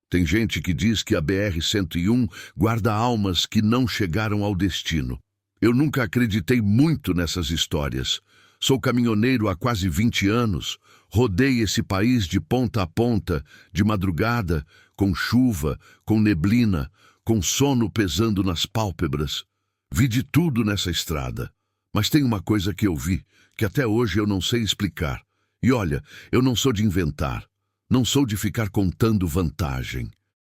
Tem gente que diz que a BR-101 guarda almas que não chegaram ao destino. Eu nunca acreditei muito nessas histórias. Sou caminhoneiro há quase 20 anos, rodei esse país de ponta a ponta, de madrugada, com chuva, com neblina, com sono pesando nas pálpebras. Vi de tudo nessa estrada. Mas tem uma coisa que eu vi, que até hoje eu não sei explicar. E olha, eu não sou de inventar, não sou de ficar contando vantagem.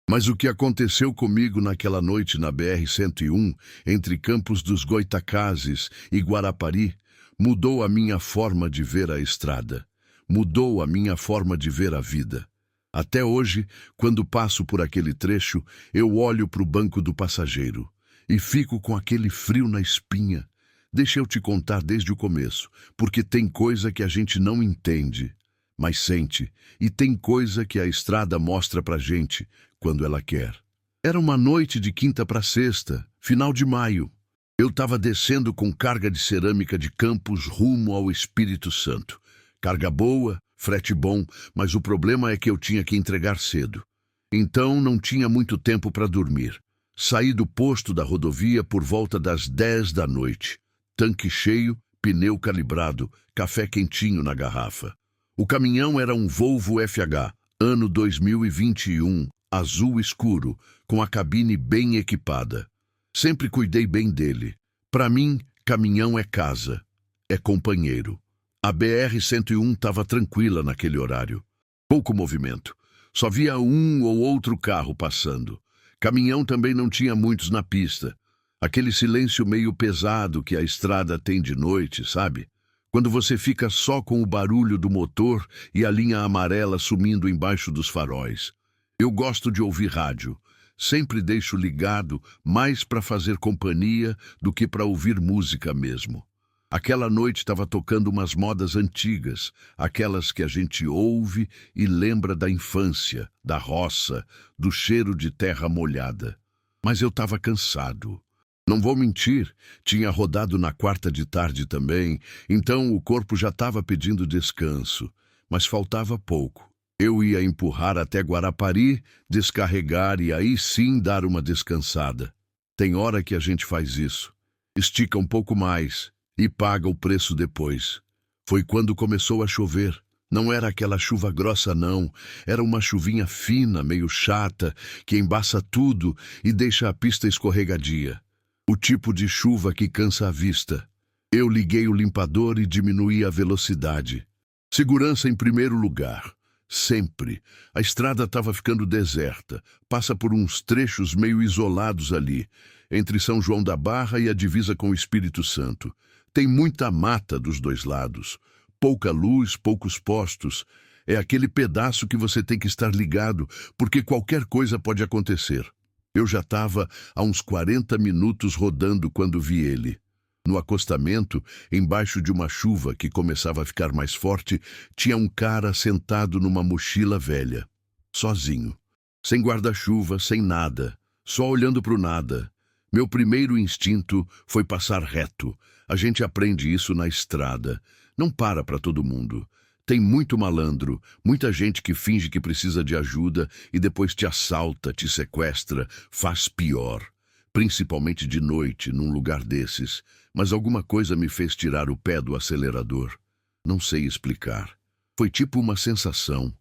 Mas o que aconteceu comigo naquela noite na BR-101, entre Campos dos Goytacazes e Guarapari, mudou a minha forma de ver a estrada, mudou a minha forma de ver a vida. Até hoje, quando passo por aquele trecho, eu olho para o banco do passageiro e fico com aquele frio na espinha. Deixa eu te contar desde o começo, porque tem coisa que a gente não entende, mas sente, e tem coisa que a estrada mostra pra gente quando ela quer. Era uma noite de quinta para sexta, final de maio. Eu estava descendo com carga de cerâmica de Campos rumo ao Espírito Santo. Carga boa, frete bom, mas o problema é que eu tinha que entregar cedo. Então não tinha muito tempo para dormir. Saí do posto da rodovia por volta das 10 da noite. Tanque cheio, pneu calibrado, café quentinho na garrafa. O caminhão era um Volvo FH, ano 2021, azul escuro, com a cabine bem equipada. Sempre cuidei bem dele. Para mim, caminhão é casa, é companheiro. A BR-101 estava tranquila naquele horário. Pouco movimento. Só via um ou outro carro passando. Caminhão também não tinha muitos na pista. Aquele silêncio meio pesado que a estrada tem de noite, sabe? Quando você fica só com o barulho do motor e a linha amarela sumindo embaixo dos faróis. Eu gosto de ouvir rádio. Sempre deixo ligado mais para fazer companhia do que para ouvir música mesmo. Aquela noite estava tocando umas modas antigas, aquelas que a gente ouve e lembra da infância, da roça, do cheiro de terra molhada. Mas eu estava cansado. Não vou mentir, tinha rodado na quarta de tarde também, então o corpo já estava pedindo descanso, mas faltava pouco. Eu ia empurrar até Guarapari, descarregar e aí sim dar uma descansada. Tem hora que a gente faz isso. Estica um pouco mais e paga o preço depois. Foi quando começou a chover. Não era aquela chuva grossa não, era uma chuvinha fina, meio chata, que embaça tudo e deixa a pista escorregadia. O tipo de chuva que cansa a vista. Eu liguei o limpador e diminuí a velocidade. Segurança em primeiro lugar. Sempre. A estrada estava ficando deserta. Passa por uns trechos meio isolados ali, entre São João da Barra e a divisa com o Espírito Santo. Tem muita mata dos dois lados. Pouca luz, poucos postos. É aquele pedaço que você tem que estar ligado, porque qualquer coisa pode acontecer. Eu já estava há uns 40 minutos rodando quando vi ele. No acostamento, embaixo de uma chuva que começava a ficar mais forte, tinha um cara sentado numa mochila velha. Sozinho. Sem guarda-chuva, sem nada. Só olhando para o nada. Meu primeiro instinto foi passar reto. A gente aprende isso na estrada. Não para todo mundo. Tem muito malandro, muita gente que finge que precisa de ajuda e depois te assalta, te sequestra, faz pior. Principalmente de noite, num lugar desses. Mas alguma coisa me fez tirar o pé do acelerador. Não sei explicar. Foi tipo uma sensação,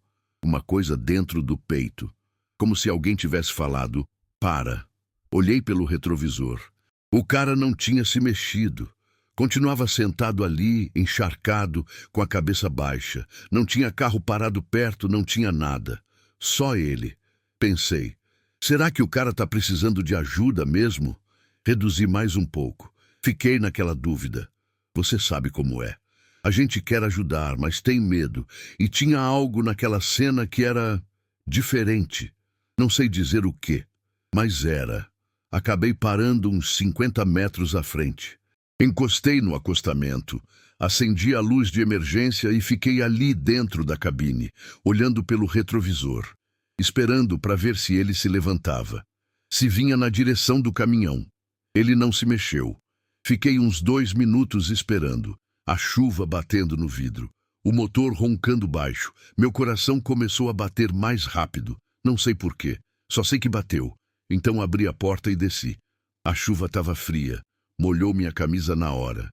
uma coisa dentro do peito. Como se alguém tivesse falado, para. Olhei pelo retrovisor. O cara não tinha se mexido. Continuava sentado ali, encharcado, com a cabeça baixa. Não tinha carro parado perto, não tinha nada. Só ele. Pensei, será que o cara está precisando de ajuda mesmo? Reduzi mais um pouco. Fiquei naquela dúvida. Você sabe como é. A gente quer ajudar, mas tem medo. E tinha algo naquela cena que era diferente. Não sei dizer o quê, mas era. Acabei parando uns 50 metros à frente. Encostei no acostamento, acendi a luz de emergência e fiquei ali dentro da cabine, olhando pelo retrovisor, esperando para ver se ele se levantava. Se vinha na direção do caminhão. Ele não se mexeu. Fiquei uns 2 minutos esperando, a chuva batendo no vidro, o motor roncando baixo. Meu coração começou a bater mais rápido, não sei por quê. Só sei que bateu. Então abri a porta e desci. A chuva estava fria. Molhou minha camisa na hora.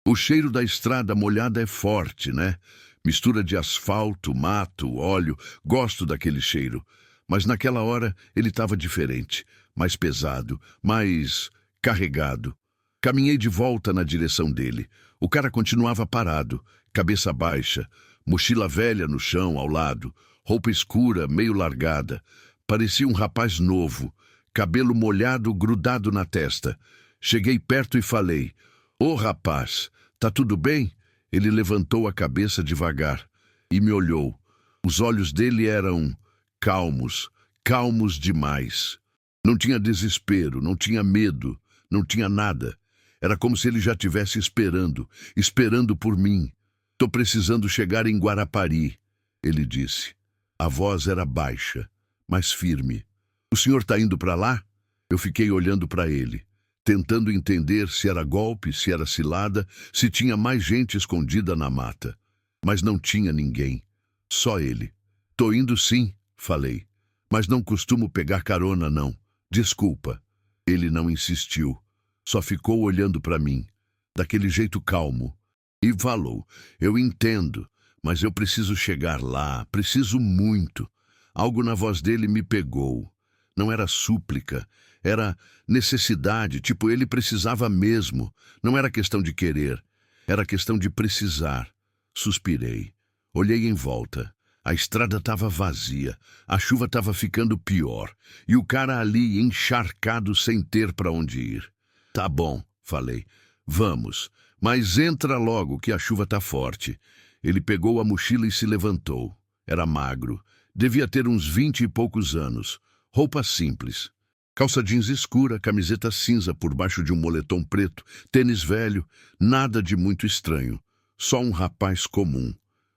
O cheiro da estrada molhada é forte, né? Mistura de asfalto, mato, óleo. Gosto daquele cheiro. Mas naquela hora ele estava diferente. Mais pesado, mais carregado. Caminhei de volta na direção dele. O cara continuava parado, cabeça baixa, mochila velha no chão ao lado, roupa escura, meio largada. Parecia um rapaz novo, cabelo molhado grudado na testa. Cheguei perto e falei: "Ô rapaz, tá tudo bem?" Ele levantou a cabeça devagar e me olhou. Os olhos dele eram calmos, calmos demais. Não tinha desespero, não tinha medo, não tinha nada. Era como se ele já estivesse esperando por mim. "Tô precisando chegar em Guarapari", ele disse. A voz era baixa, mas firme. "O senhor tá indo para lá?" Eu fiquei olhando para ele, tentando entender se era golpe, se era cilada, se tinha mais gente escondida na mata. Mas não tinha ninguém. Só ele. "Tô indo sim", falei. "Mas não costumo pegar carona, não. Desculpa." Ele não insistiu. Só ficou olhando para mim, daquele jeito calmo. E falou: "Eu entendo, mas eu preciso chegar lá, preciso muito." Algo na voz dele me pegou. Não era súplica, era necessidade, tipo, ele precisava mesmo. Não era questão de querer, era questão de precisar. Suspirei. Olhei em volta. A estrada estava vazia, a chuva estava ficando pior, e o cara ali encharcado sem ter para onde ir. "Tá bom", falei. "Vamos, mas entra logo que a chuva tá forte." Ele pegou a mochila e se levantou. Era magro, devia ter uns 20 e poucos anos. Roupa simples. Calça jeans escura, camiseta cinza por baixo de um moletom preto, tênis velho, nada de muito estranho. Só um rapaz comum.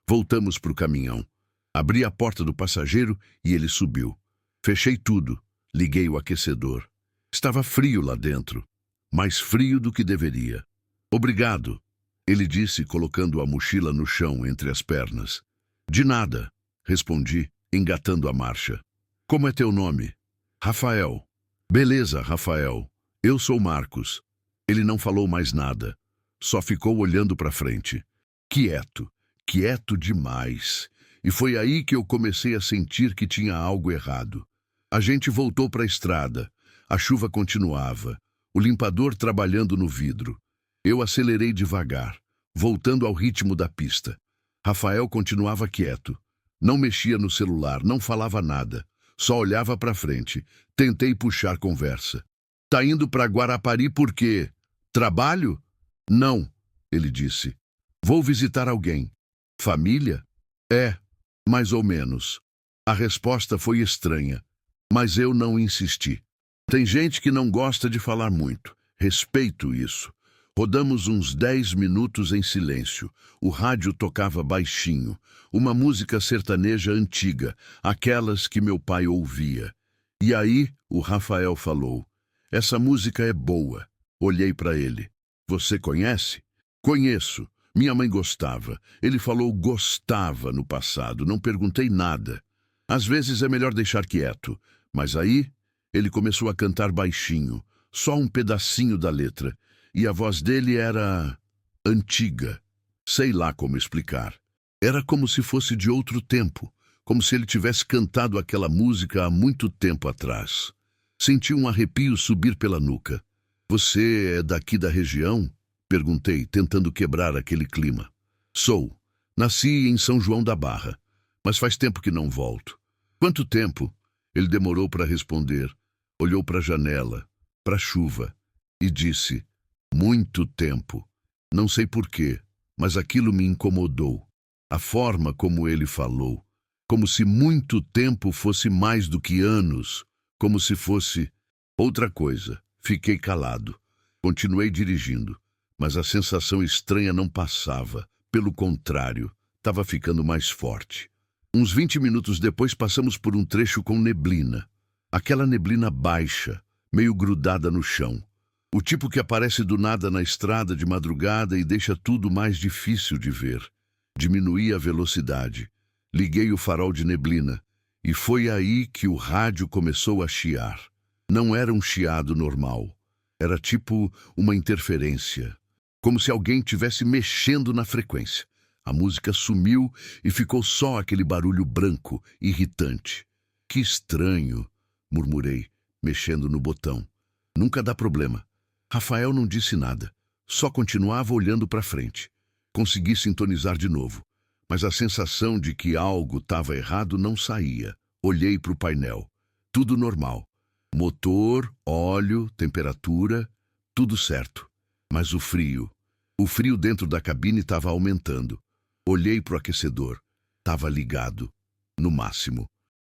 Voltamos pro caminhão. Abri a porta do passageiro e ele subiu. Fechei tudo. Liguei o aquecedor. Estava frio lá dentro. Mais frio do que deveria. "Obrigado", ele disse, colocando a mochila no chão entre as pernas. "De nada", respondi, engatando a marcha. "Como é teu nome?" "Rafael." "Beleza, Rafael. Eu sou Marcos." Ele não falou mais nada. Só ficou olhando para frente. Quieto. Quieto demais. E foi aí que eu comecei a sentir que tinha algo errado. A gente voltou para a estrada. A chuva continuava. O limpador trabalhando no vidro. Eu acelerei devagar, voltando ao ritmo da pista. Rafael continuava quieto. Não mexia no celular, não falava nada. Só olhava para frente. Tentei puxar conversa. "Tá indo para Guarapari por quê? Trabalho?" "Não", ele disse. "Vou visitar alguém." "Família?" "É, mais ou menos." A resposta foi estranha, mas eu não insisti. Tem gente que não gosta de falar muito. Respeito isso. Rodamos uns 10 minutos em silêncio. O rádio tocava baixinho. Uma música sertaneja antiga, aquelas que meu pai ouvia. E aí o Rafael falou: "Essa música é boa." Olhei para ele. "Você conhece?" "Conheço. Minha mãe gostava." Ele falou gostava no passado. Não perguntei nada. Às vezes é melhor deixar quieto. Mas aí ele começou a cantar baixinho, só um pedacinho da letra. E a voz dele era antiga. Sei lá como explicar. Era como se fosse de outro tempo, como se ele tivesse cantado aquela música há muito tempo atrás. Senti um arrepio subir pela nuca. "Você é daqui da região?" perguntei, tentando quebrar aquele clima. "Sou. Nasci em São João da Barra, mas faz tempo que não volto." "Quanto tempo?" Ele demorou para responder. Olhou para a janela, para a chuva, e disse: "Muito tempo." Não sei porquê, mas aquilo me incomodou. A forma como ele falou, como se muito tempo fosse mais do que anos, como se fosse outra coisa. Fiquei calado. Continuei dirigindo, mas a sensação estranha não passava. Pelo contrário, estava ficando mais forte. Uns 20 minutos depois passamos por um trecho com neblina. Aquela neblina baixa, meio grudada no chão. O tipo que aparece do nada na estrada de madrugada e deixa tudo mais difícil de ver. Diminuí a velocidade. Liguei o farol de neblina E foi aí que o rádio começou a chiar. Não era um chiado normal. Era tipo uma interferência. Como se alguém tivesse mexendo na frequência. A música sumiu e ficou só aquele barulho branco, irritante. Que estranho, murmurei, mexendo no botão. Nunca dá problema. Rafael não disse nada. Só continuava olhando para frente. Consegui sintonizar de novo. Mas a sensação de que algo estava errado não saía. Olhei para o painel. Tudo normal. Motor, óleo, temperatura, tudo certo. Mas o frio dentro da cabine estava aumentando. Olhei para o aquecedor. Estava ligado. No máximo.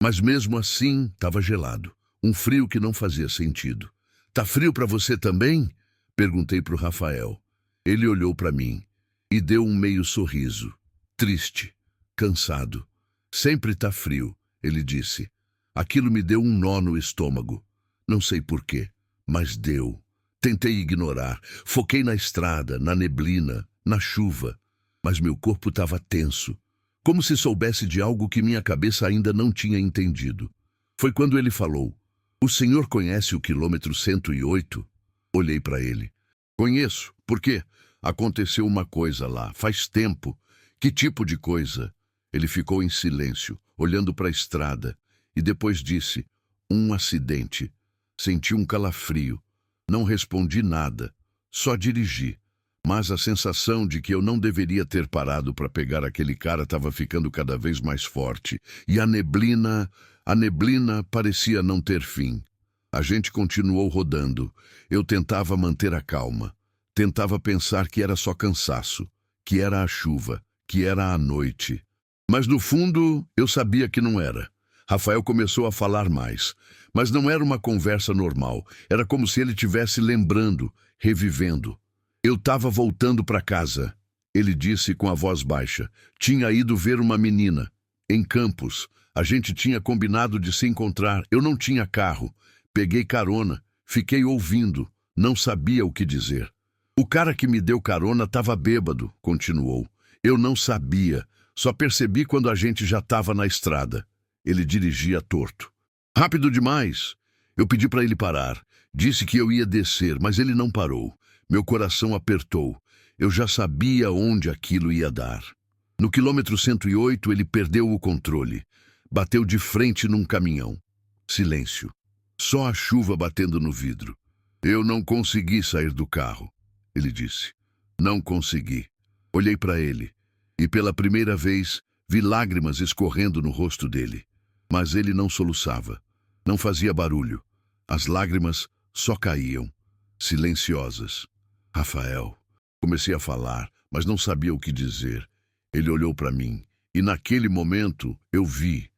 Mas mesmo assim, estava gelado. Um frio que não fazia sentido. Tá frio para você também? Perguntei para o Rafael. Ele olhou para mim e deu um meio sorriso. Triste, cansado. Sempre tá frio, ele disse. Aquilo me deu um nó no estômago. Não sei porquê, mas deu. Tentei ignorar. Foquei na estrada, na neblina, na chuva. Mas meu corpo estava tenso. Como se soubesse de algo que minha cabeça ainda não tinha entendido. Foi quando ele falou. O senhor conhece o quilômetro 108? Olhei para ele. Conheço. Por quê? Aconteceu uma coisa lá. Faz tempo. Que tipo de coisa? Ele ficou em silêncio, olhando para a estrada, e depois disse, um acidente. Senti um calafrio. Não respondi nada, só dirigi. Mas a sensação de que eu não deveria ter parado para pegar aquele cara estava ficando cada vez mais forte. E a neblina parecia não ter fim. A gente continuou rodando. Eu tentava manter a calma. Tentava pensar que era só cansaço, que era a chuva, que era a noite. Mas no fundo, eu sabia que não era. Rafael começou a falar mais. Mas não era uma conversa normal. Era como se ele estivesse lembrando, revivendo. Eu estava voltando para casa, ele disse com a voz baixa. Tinha ido ver uma menina, em Campos. A gente tinha combinado de se encontrar. Eu não tinha carro. Peguei carona, fiquei ouvindo. Não sabia o que dizer. O cara que me deu carona estava bêbado, continuou. Eu não sabia. Só percebi quando a gente já estava na estrada. Ele dirigia torto. Rápido demais. Eu pedi para ele parar. Disse que eu ia descer, mas ele não parou. Meu coração apertou. Eu já sabia onde aquilo ia dar. No quilômetro 108, ele perdeu o controle. Bateu de frente num caminhão. Silêncio. Só a chuva batendo no vidro. Eu não consegui sair do carro, ele disse. Não consegui. Olhei para ele e pela primeira vez vi lágrimas escorrendo no rosto dele. Mas ele não soluçava. Não fazia barulho. As lágrimas só caíam, silenciosas. Rafael. Comecei a falar, mas não sabia o que dizer. Ele olhou para mim e naquele momento eu vi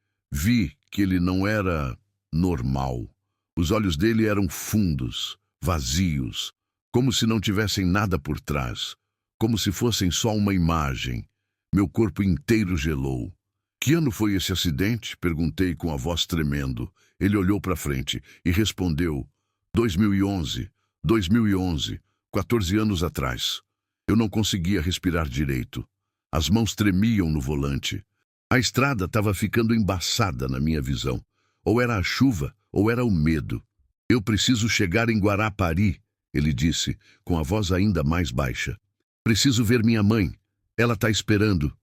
que ele não era normal. Os olhos dele eram fundos, vazios, como se não tivessem nada por trás, como se fossem só uma imagem. Meu corpo inteiro gelou. Que ano foi esse acidente? Perguntei com a voz tremendo. Ele olhou para frente e respondeu, 2011, 14 anos atrás. Eu não conseguia respirar direito. As mãos tremiam no volante. A estrada estava ficando embaçada na minha visão. Ou era a chuva, ou era o medo. Eu preciso chegar em Guarapari, ele disse, com a voz ainda mais baixa. Preciso ver minha mãe. Ela está esperando.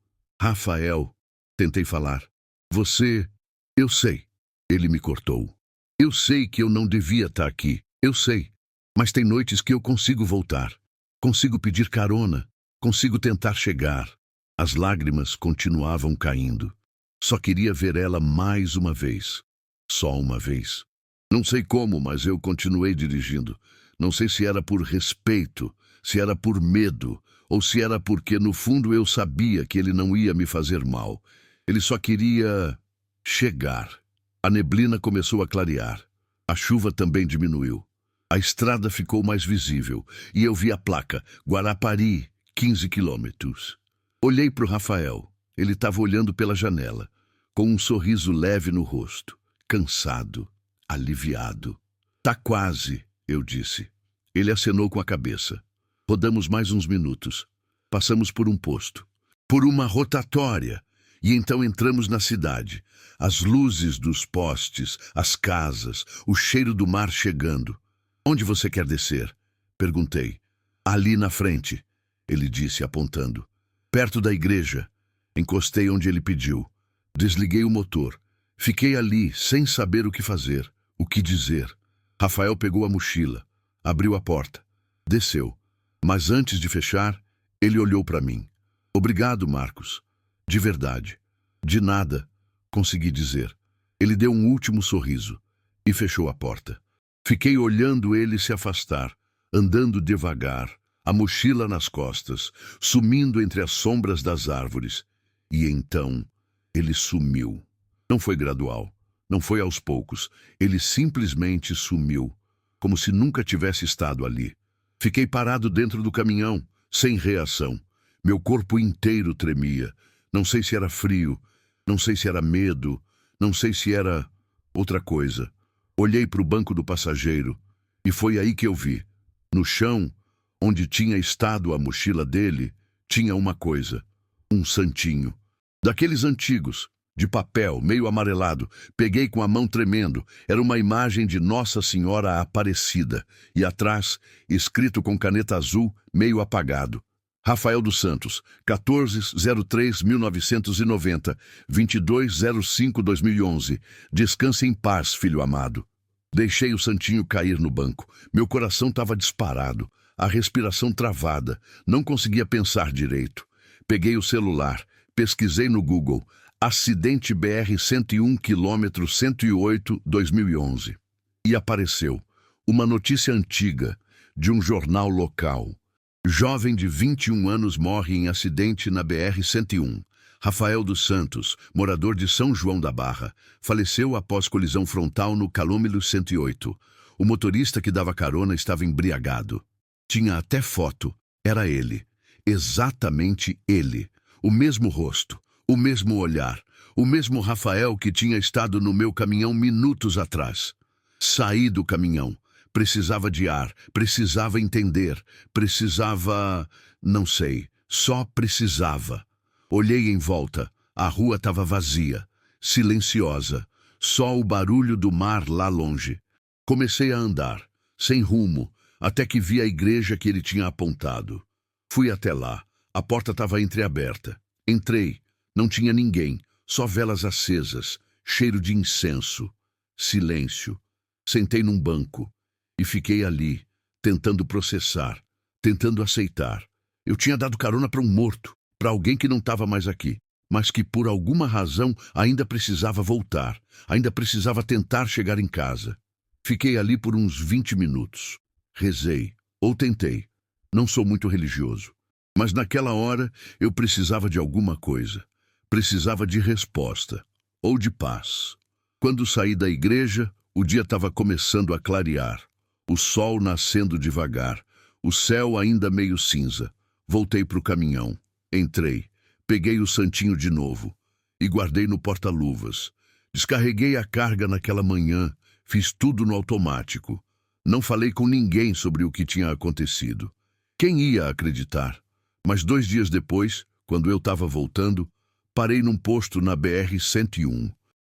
Rafael, tentei falar. Você... Eu sei. Ele me cortou. Eu sei que eu não devia estar aqui. Eu sei. Mas tem noites que eu consigo voltar. Consigo pedir carona. Consigo tentar chegar. As lágrimas continuavam caindo. Só queria ver ela mais uma vez. Só uma vez. Não sei como, mas eu continuei dirigindo. Não sei se era por respeito, se era por medo, ou se era porque no fundo eu sabia que ele não ia me fazer mal. Ele só queria chegar. A neblina começou a clarear. A chuva também diminuiu. A estrada ficou mais visível e eu vi a placa, Guarapari, 15 quilômetros. Olhei para o Rafael. Ele estava olhando pela janela, com um sorriso leve no rosto, cansado, aliviado. Tá quase, eu disse. Ele acenou com a cabeça. Rodamos mais uns minutos. Passamos por um posto, por uma rotatória, E então entramos na cidade. As luzes dos postes, as casas, o cheiro do mar chegando. Onde você quer descer? Perguntei. Ali na frente, ele disse apontando. Perto da igreja. Encostei onde ele pediu. Desliguei o motor. Fiquei ali, sem saber o que fazer, o que dizer. Rafael pegou a mochila, abriu a porta, desceu. Mas antes de fechar, ele olhou para mim. Obrigado, Marcos. De verdade. De nada, consegui dizer. Ele deu um último sorriso e fechou a porta. Fiquei olhando ele se afastar, andando devagar, a mochila nas costas, sumindo entre as sombras das árvores. E então, ele sumiu. Não foi gradual, não foi aos poucos. Ele simplesmente sumiu, como se nunca tivesse estado ali. Fiquei parado dentro do caminhão, sem reação. Meu corpo inteiro tremia. Não sei se era frio, não sei se era medo, não sei se era outra coisa. Olhei para o banco do passageiro e foi aí que eu vi. No chão, onde tinha estado a mochila dele, tinha uma coisa, um santinho. Daqueles antigos, de papel, meio amarelado. Peguei com a mão tremendo. Era uma imagem de Nossa Senhora Aparecida. E atrás, escrito com caneta azul, meio apagado. Rafael dos Santos, 1403-1990, 2205-2011. Descanse em paz, filho amado. Deixei o santinho cair no banco. Meu coração estava disparado, a respiração travada. Não conseguia pensar direito. Peguei o celular, pesquisei no Google. Acidente BR-101, quilômetro 108, 2011. E apareceu uma notícia antiga de um jornal local. Jovem de 21 anos morre em acidente na BR-101. Rafael dos Santos, morador de São João da Barra, faleceu após colisão frontal no quilômetro 108. O motorista que dava carona estava embriagado. Tinha até foto. Era ele. Exatamente ele. O mesmo rosto. O mesmo olhar, o mesmo Rafael que tinha estado no meu caminhão minutos atrás. Saí do caminhão. Precisava de ar, precisava entender, precisava... não sei, só precisava. Olhei em volta. A rua estava vazia, silenciosa. Só o barulho do mar lá longe. Comecei a andar, sem rumo, até que vi a igreja que ele tinha apontado. Fui até lá. A porta estava entreaberta. Entrei. Não tinha ninguém, só velas acesas, cheiro de incenso, silêncio. Sentei num banco e fiquei ali, tentando processar, tentando aceitar. Eu tinha dado carona para um morto, para alguém que não estava mais aqui, mas que por alguma razão ainda precisava voltar, ainda precisava tentar chegar em casa. Fiquei ali por uns 20 minutos. Rezei, ou tentei. Não sou muito religioso, mas naquela hora eu precisava de alguma coisa. Precisava de resposta, ou de paz. Quando saí da igreja, o dia estava começando a clarear. O sol nascendo devagar, o céu ainda meio cinza. Voltei para o caminhão. Entrei, peguei o santinho de novo e guardei no porta-luvas. Descarreguei a carga naquela manhã, fiz tudo no automático. Não falei com ninguém sobre o que tinha acontecido. Quem ia acreditar? Mas 2 dias depois, quando eu estava voltando, parei num posto na BR-101.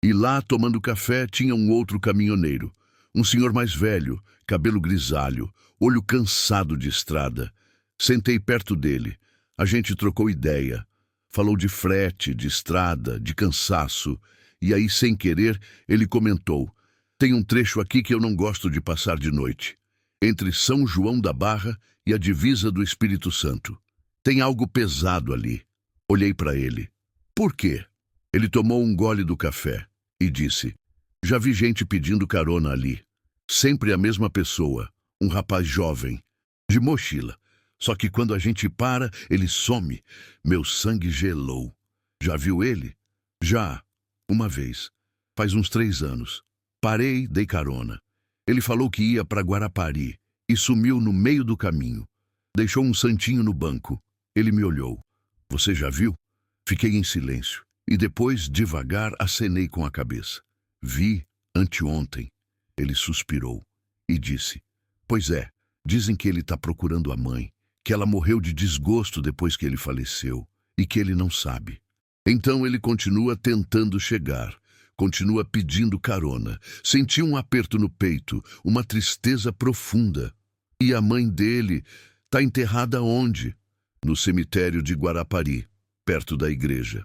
E lá, tomando café, tinha um outro caminhoneiro. Um senhor mais velho, cabelo grisalho, olho cansado de estrada. Sentei perto dele. A gente trocou ideia. Falou de frete, de estrada, de cansaço. E aí, sem querer, ele comentou: tem um trecho aqui que eu não gosto de passar de noite. Entre São João da Barra e a divisa do Espírito Santo. Tem algo pesado ali. Olhei para ele. Por quê? Ele tomou um gole do café e disse: já vi gente pedindo carona ali. Sempre a mesma pessoa, um rapaz jovem, de mochila. Só que quando a gente para, ele some. Meu sangue gelou. Já viu ele? Já. Uma vez. Faz uns 3 anos. Parei, dei carona. Ele falou que ia para Guarapari e sumiu no meio do caminho. Deixou um santinho no banco. Ele me olhou. Você já viu? Fiquei em silêncio e depois, devagar, acenei com a cabeça. Vi anteontem. Ele suspirou e disse: pois é, dizem que ele está procurando a mãe, que ela morreu de desgosto depois que ele faleceu e que ele não sabe. Então ele continua tentando chegar, continua pedindo carona. Senti um aperto no peito, uma tristeza profunda. E a mãe dele está enterrada onde? No cemitério de Guarapari, perto da igreja.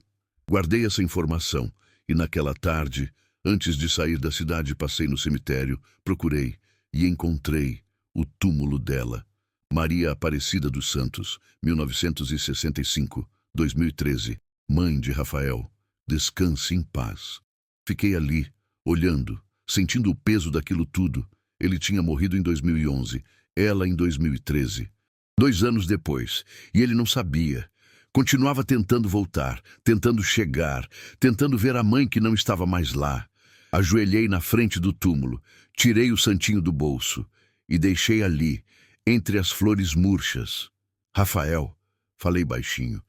Guardei essa informação e naquela tarde, antes de sair da cidade, passei no cemitério, procurei e encontrei o túmulo dela. Maria Aparecida dos Santos, 1965, 2013. Mãe de Rafael, descanse em paz. Fiquei ali, olhando, sentindo o peso daquilo tudo. Ele tinha morrido em 2011, ela em 2013. 2 anos depois, e ele não sabia. Continuava tentando voltar, tentando chegar, tentando ver a mãe que não estava mais lá. Ajoelhei na frente do túmulo, tirei o santinho do bolso e deixei ali, entre as flores murchas. Rafael, falei baixinho,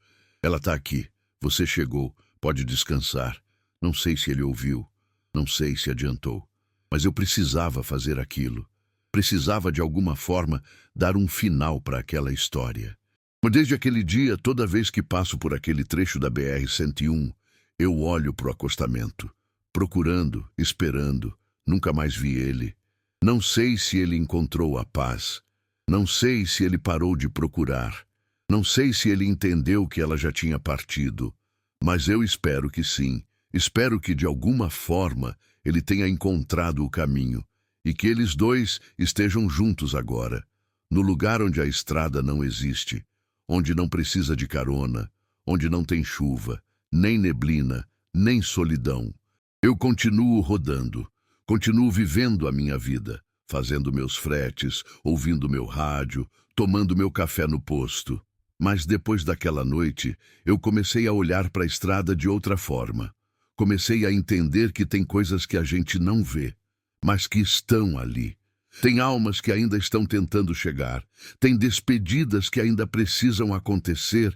ela está aqui. Você chegou, pode descansar. Não sei se ele ouviu, não sei se adiantou, mas eu precisava fazer aquilo. Precisava, de alguma forma, dar um final para aquela história. Mas desde aquele dia, toda vez que passo por aquele trecho da BR-101, eu olho para o acostamento, procurando, esperando. Nunca mais vi ele. Não sei se ele encontrou a paz. Não sei se ele parou de procurar. Não sei se ele entendeu que ela já tinha partido, mas eu espero que sim. Espero que, de alguma forma, ele tenha encontrado o caminho e que eles dois estejam juntos agora, no lugar onde a estrada não existe, onde não precisa de carona, onde não tem chuva, nem neblina, nem solidão. Eu continuo rodando, continuo vivendo a minha vida, fazendo meus fretes, ouvindo meu rádio, tomando meu café no posto. Mas depois daquela noite, eu comecei a olhar para a estrada de outra forma. Comecei a entender que tem coisas que a gente não vê, mas que estão ali. Tem almas que ainda estão tentando chegar, tem despedidas que ainda precisam acontecer,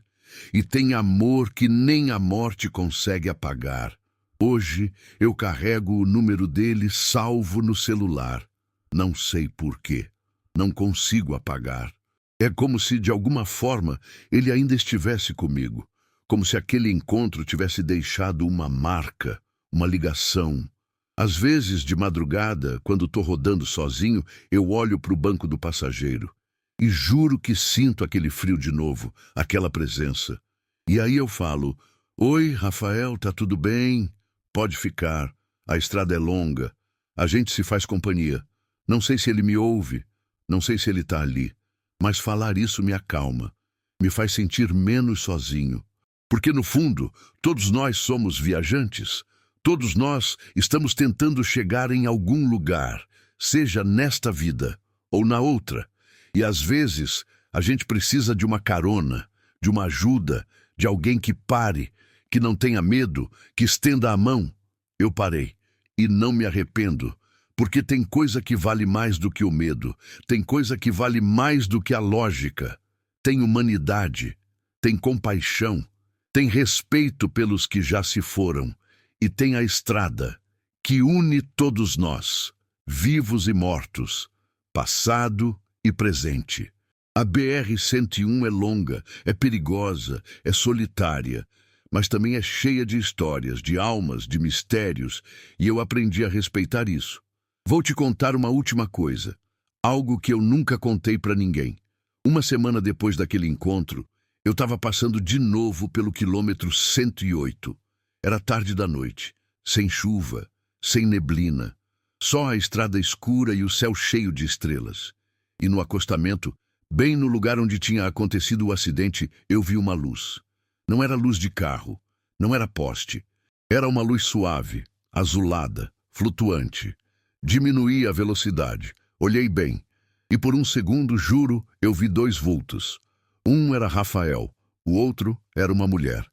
e tem amor que nem a morte consegue apagar. Hoje, eu carrego o número dele salvo no celular. Não sei por quê. Não consigo apagar. É como se, de alguma forma, ele ainda estivesse comigo, como se aquele encontro tivesse deixado uma marca, uma ligação. Às vezes, de madrugada, quando estou rodando sozinho, eu olho para o banco do passageiro e juro que sinto aquele frio de novo, aquela presença. E aí eu falo, oi, Rafael, tá tudo bem? Pode ficar, a estrada é longa, a gente se faz companhia. Não sei se ele me ouve, não sei se ele está ali. Mas falar isso me acalma, me faz sentir menos sozinho. Porque, no fundo, todos nós somos viajantes. Todos nós estamos tentando chegar em algum lugar, seja nesta vida ou na outra. E, às vezes, a gente precisa de uma carona, de uma ajuda, de alguém que pare, que não tenha medo, que estenda a mão. Eu parei e não me arrependo. Porque tem coisa que vale mais do que o medo, tem coisa que vale mais do que a lógica. Tem humanidade, tem compaixão, tem respeito pelos que já se foram, e tem a estrada, que une todos nós, vivos e mortos, passado e presente. A BR-101 é longa, é perigosa, é solitária, mas também é cheia de histórias, de almas, de mistérios, e eu aprendi a respeitar isso. Vou te contar uma última coisa, algo que eu nunca contei para ninguém. Uma semana depois daquele encontro, eu estava passando de novo pelo quilômetro 108. Era tarde da noite, sem chuva, sem neblina, só a estrada escura e o céu cheio de estrelas. E no acostamento, bem no lugar onde tinha acontecido o acidente, eu vi uma luz. Não era luz de carro, não era poste. Era uma luz suave, azulada, flutuante. Diminuí a velocidade, olhei bem, e por um segundo, juro, eu vi 2 vultos. Um era Rafael, o outro era uma mulher,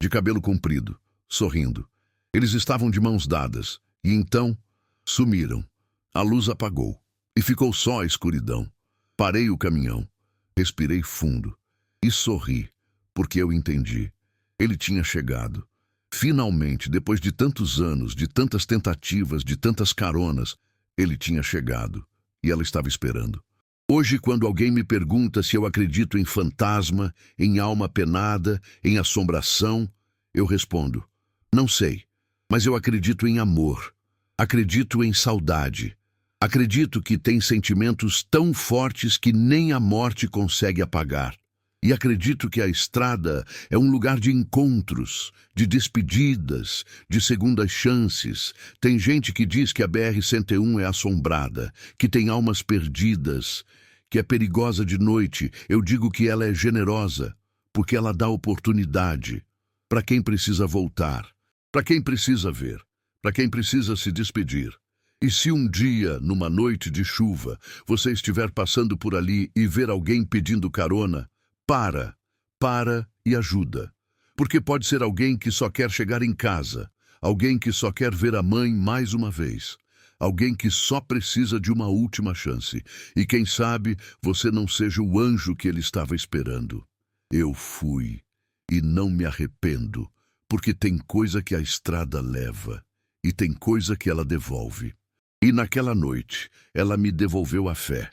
de cabelo comprido, sorrindo. Eles estavam de mãos dadas, e então sumiram. A luz apagou, e ficou só a escuridão. Parei o caminhão, respirei fundo, e sorri, porque eu entendi. Ele tinha chegado. Finalmente, depois de tantos anos, de tantas tentativas, de tantas caronas, ele tinha chegado e ela estava esperando. Hoje, quando alguém me pergunta se eu acredito em fantasma, em alma penada, em assombração, Eu respondo: não sei, mas eu acredito em amor. Acredito em saudade. Acredito que tem sentimentos tão fortes que nem a morte consegue apagar. E acredito que a estrada é um lugar de encontros, de despedidas, de segundas chances. Tem gente que diz que a BR-101 é assombrada, que tem almas perdidas, que é perigosa de noite. Eu digo que ela é generosa, porque ela dá oportunidade para quem precisa voltar, para quem precisa ver, para quem precisa se despedir. E se um dia, numa noite de chuva, você estiver passando por ali e ver alguém pedindo carona, para e ajuda. Porque pode ser alguém que só quer chegar em casa, alguém que só quer ver a mãe mais uma vez, alguém que só precisa de uma última chance. E quem sabe você não seja o anjo que ele estava esperando. Eu fui e não me arrependo, porque tem coisa que a estrada leva e tem coisa que ela devolve. E naquela noite, ela me devolveu a fé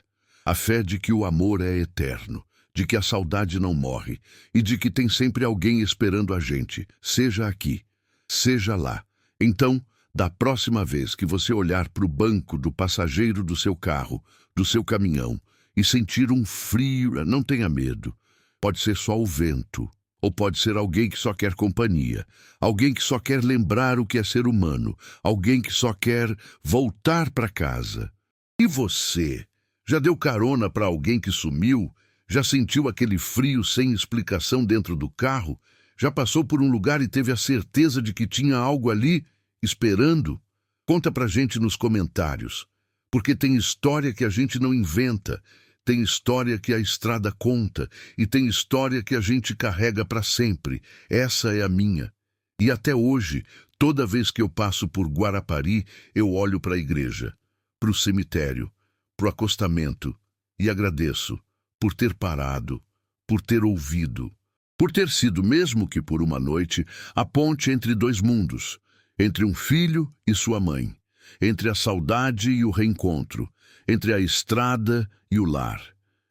de que o amor é eterno, de que a saudade não morre e de que tem sempre alguém esperando a gente, seja aqui, seja lá. Então, da próxima vez que você olhar para o banco do passageiro do seu carro, do seu caminhão, e sentir um frio, não tenha medo. Pode ser só o vento, ou pode ser alguém que só quer companhia, alguém que só quer lembrar o que é ser humano, alguém que só quer voltar para casa. E você? Já deu carona para alguém que sumiu? Já sentiu aquele frio sem explicação dentro do carro? Já passou por um lugar e teve a certeza de que tinha algo ali esperando? Conta pra gente nos comentários, porque tem história que a gente não inventa, tem história que a estrada conta e tem história que a gente carrega para sempre. Essa é a minha. E até hoje, toda vez que eu passo por Guarapari, eu olho para a igreja, para o cemitério, para o acostamento e agradeço por ter parado, por ter ouvido, por ter sido, mesmo que por uma noite, a ponte entre dois mundos, entre um filho e sua mãe, entre a saudade e o reencontro, entre a estrada e o lar.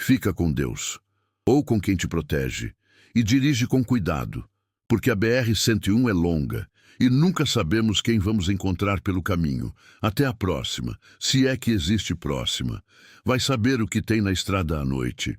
Fica com Deus, ou com quem te protege, e dirige com cuidado, porque a BR-101 é longa, e nunca sabemos quem vamos encontrar pelo caminho. Até a próxima, se é que existe próxima. Vai saber o que tem na estrada à noite.